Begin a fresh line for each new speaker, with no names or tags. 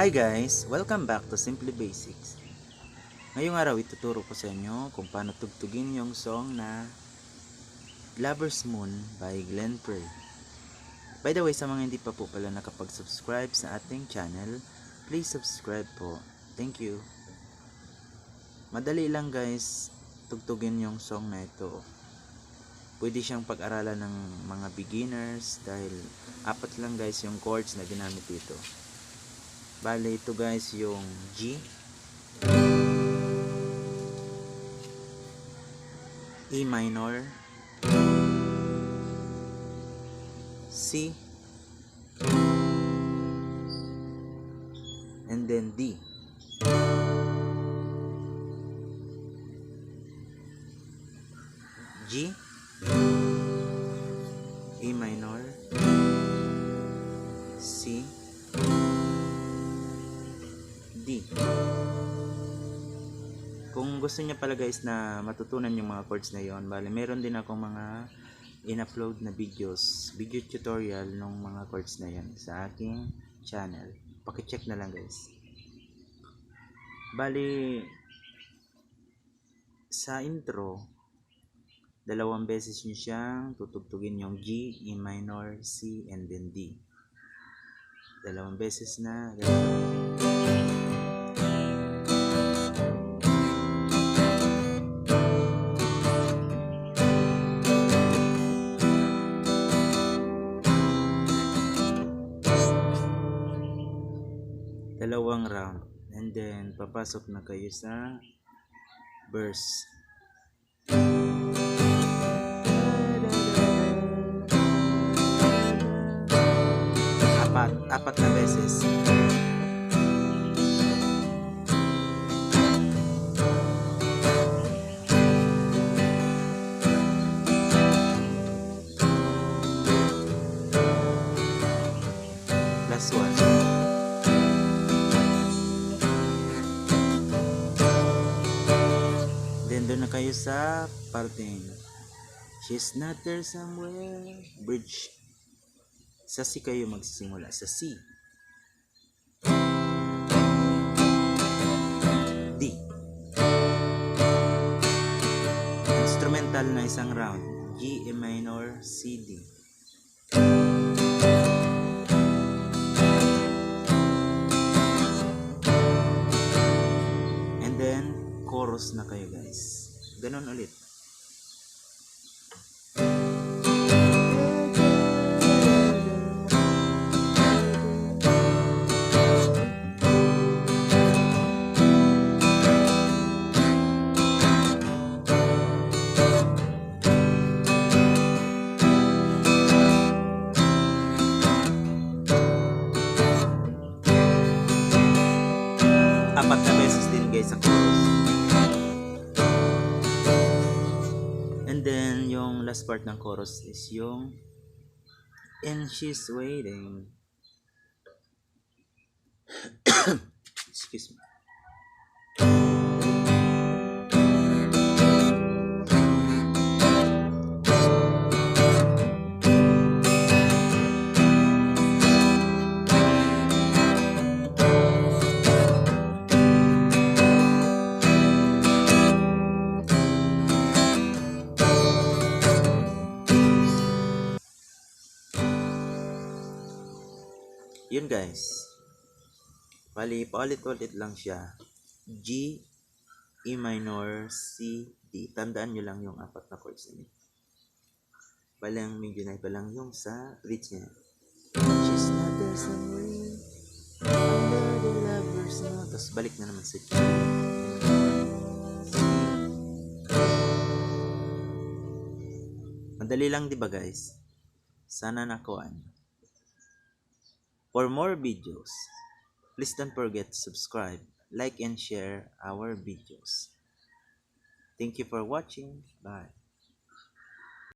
Hi guys! Welcome back to Simply Basics. Ngayong araw ituturo ko sa inyo kung paano tugtugin yung song na Lover's Moon by Glenn Frey. By the way, sa mga hindi pa po pala nakapag-subscribe sa ating channel, please subscribe po. Thank you. Madali lang guys tugtugin yung song na ito. Pwede siyang pag-aralan ng mga beginners dahil apat lang guys yung chords na ginamit dito. Bale, ito guys yung G, E minor, C, and then D. G, E minor, C, D. Kung gusto niya pala guys na matutunan yung mga chords na yon, bale meron din akong mga in-upload na video tutorial ng mga chords na yan sa aking channel. Paki-check na lang guys. Bale sa intro, dalawang beses niyo siyang tutugtugin yung G, E minor, C, and then D. Dalawang beses na dalawang round, and then papasok na kayo sa verse. Apat na beses. Last one. Then doon na kayo sa parting she's not there somewhere, bridge. Sa C kayo magsisimula, sa C, D. Instrumental na isang round, G, E minor, C, D. And then chorus na kayo guys. Ganon ulit. Apat na beses din guys sa chorus. And then yung last part ng chorus is yung and she's waiting. Excuse me. Yun guys. Bali, paulit-ulit lang siya. G, E minor, C, D. Tandaan nyo lang yung apat na chords na yun. Bali, ang medyo na iba lang yung sa bridge niya. She's not there somewhere under the lover's moon. Tapos balik na naman sa G. Madali lang diba guys? Sana nakuha nyo. For more videos, please don't forget to subscribe, like, and share our videos. Thank you for watching. Bye.